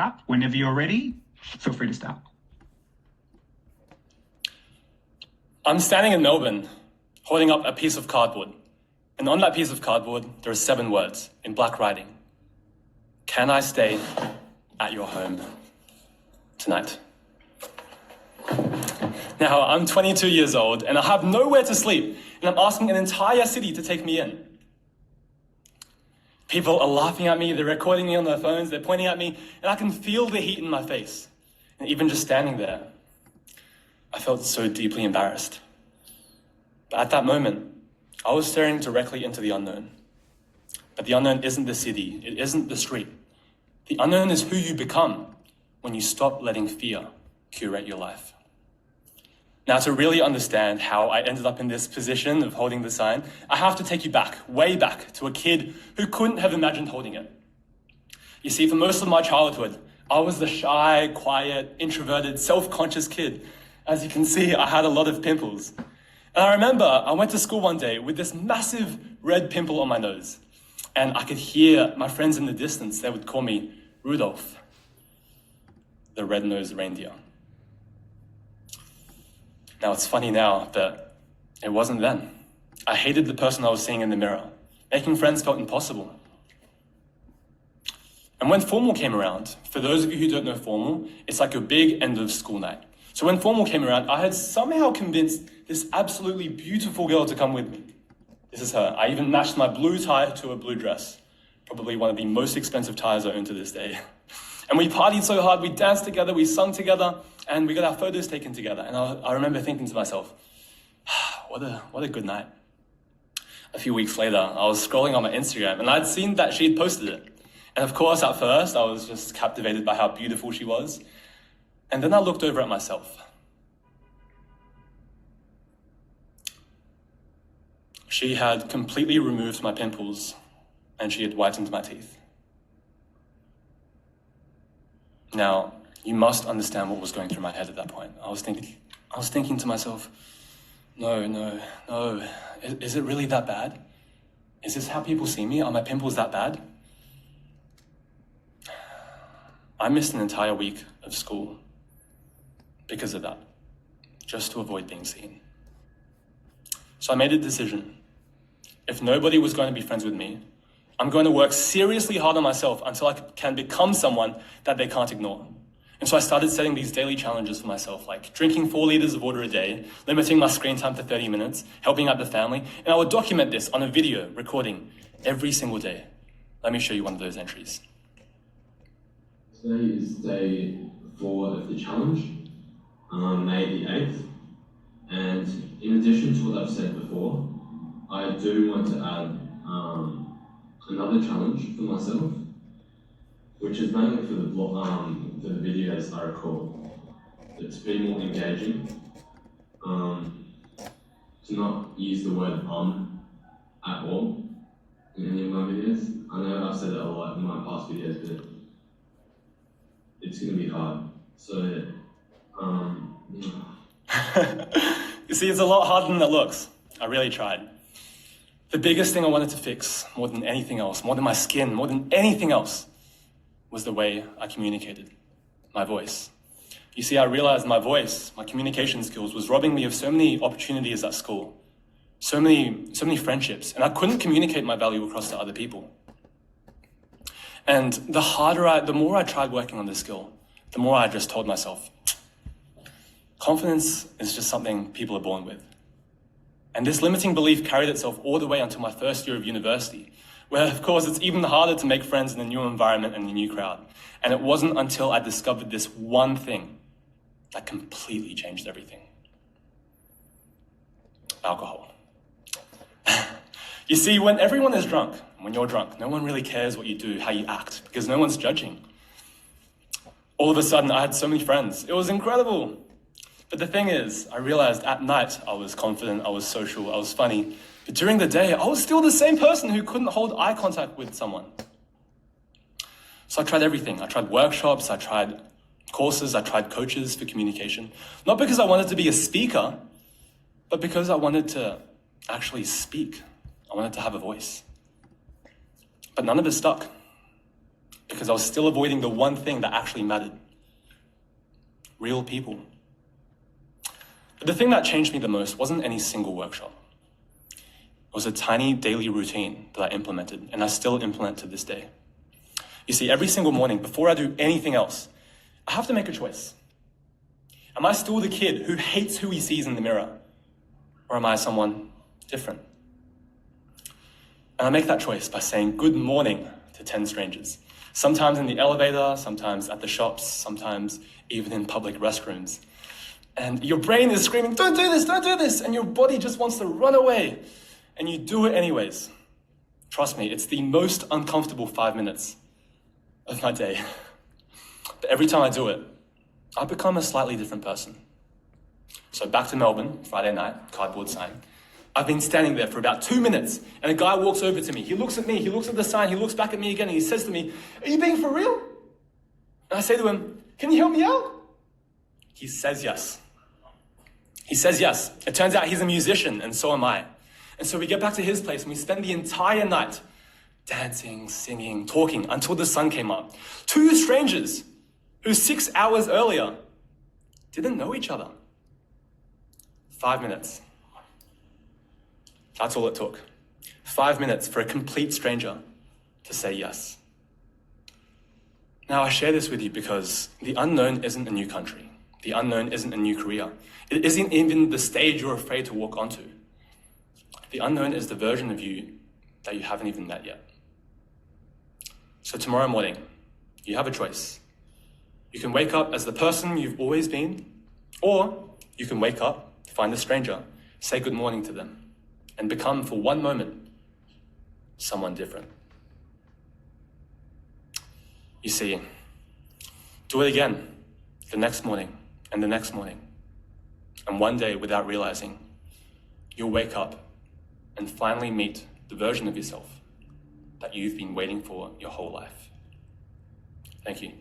wrap. Whenever you're ready, feel free to start. I'm standing in Melbourne, holding up a piece of cardboard. And on that piece of cardboard, there are 7 words in black writing. Can I stay at your home tonight? Now, I'm 22 years old and I have nowhere to sleep, and I'm asking an entire city to take me in. People are laughing at me, they're recording me on their phones, they're pointing at me, and I can feel the heat in my face. And even just standing there, I felt so deeply embarrassed. But at that moment, I was staring directly into the unknown. But the unknown isn't the city, it isn't the street. The unknown is who you become when you stop letting fear curate your life. Now, to really understand how I ended up in this position of holding the sign, I have to take you back, way back, to a kid who couldn't have imagined holding it. You see, for most of my childhood, I was the shy, quiet, introverted, self-conscious kid. As you can see, I had a lot of pimples. And I remember I went to school one day with this massive red pimple on my nose. And I could hear my friends in the distance, they would call me Rudolph, the red-nosed reindeer. Now, it's funny now, but it wasn't then. I hated the person I was seeing in the mirror. Making friends felt impossible. And when formal came around, for those of you who don't know formal, it's like your big end of school night. So when formal came around, I had somehow convinced this absolutely beautiful girl to come with me. This is her. I even matched my blue tie to a blue dress. Probably one of the most expensive ties I own to this day. And we partied so hard, we danced together, we sung together, and we got our photos taken together. And I remember thinking to myself, what a good night. A few weeks later, I was scrolling on my Instagram and I'd seen that she'd posted it. And of course, at first, I was just captivated by how beautiful she was. And then I looked over at myself. She had completely removed my pimples and she had whitened my teeth. Now, you must understand what was going through my head at that point. I was thinking to myself, no. Is it really that bad? Is this how people see me? Are my pimples that bad? I missed an entire week of school because of that, just to avoid being seen. So I made a decision. If nobody was going to be friends with me, I'm going to work seriously hard on myself until I can become someone that they can't ignore. And so I started setting these daily challenges for myself, like drinking 4 liters of water a day, limiting my screen time to 30 minutes, helping out the family, and I would document this on a video recording every single day. Let me show you one of those entries. Today is day 4 of the challenge, May the 8th. And in addition to what I've said before, I do want to add another challenge for myself, which is mainly for the videos I record, but to be more engaging, to not use the word at all in any of my videos. I know I've said it a lot in my past videos, but it's going to be hard. So, You see, it's a lot harder than it looks. I really tried. The biggest thing I wanted to fix, more than anything else, more than my skin, more than anything else, was the way I communicated, my voice. You see, I realized my voice, my communication skills, was robbing me of so many opportunities at school, so many friendships, and I couldn't communicate my value across to other people. And the more I tried working on this skill, the more I just told myself, confidence is just something people are born with. And this limiting belief carried itself all the way until my first year of university, where of course it's even harder to make friends in a new environment and a new crowd. And it wasn't until I discovered this one thing that completely changed everything. Alcohol. You see, when everyone is drunk, when you're drunk, no one really cares what you do, how you act, because no one's judging. All of a sudden, I had so many friends. It was incredible. But the thing is, I realized at night I was confident, I was social, I was funny. But during the day, I was still the same person who couldn't hold eye contact with someone. So I tried everything. I tried workshops, I tried courses, I tried coaches for communication. Not because I wanted to be a speaker, but because I wanted to actually speak. I wanted to have a voice. But none of it stuck. because I was still avoiding the one thing that actually mattered. Real people. But the thing that changed me the most wasn't any single workshop. It was a tiny daily routine that I implemented, and I still implement to this day. You see, every single morning, before I do anything else, I have to make a choice. Am I still the kid who hates who he sees in the mirror? Or am I someone different? And I make that choice by saying good morning to 10 strangers. Sometimes in the elevator, sometimes at the shops, sometimes even in public restrooms. And your brain is screaming, don't do this, don't do this. And your body just wants to run away. And you do it anyways. Trust me, it's the most uncomfortable 5 minutes of my day. But every time I do it, I become a slightly different person. So back to Melbourne, Friday night, cardboard sign. I've been standing there for about 2 minutes, and a guy walks over to me. He looks at me, he looks at the sign, he looks back at me again, and he says to me, are you being for real? And I say to him, can you help me out? He says yes. He says yes. It turns out he's a musician, and so am I. And so we get back to his place, and we spend the entire night dancing, singing, talking, until the sun came up. 2 strangers who 6 hours earlier didn't know each other. 5 minutes. That's all it took. 5 minutes for a complete stranger to say yes. Now, I share this with you because the unknown isn't a new country. The unknown isn't a new career. It isn't even the stage you're afraid to walk onto. The unknown is the version of you that you haven't even met yet. So tomorrow morning, you have a choice. You can wake up as the person you've always been, or you can wake up, find a stranger, say good morning to them, and become, for one moment, someone different. You see, do it again, the next morning, and the next morning. And one day, without realizing, you'll wake up and finally meet the version of yourself that you've been waiting for your whole life. Thank you.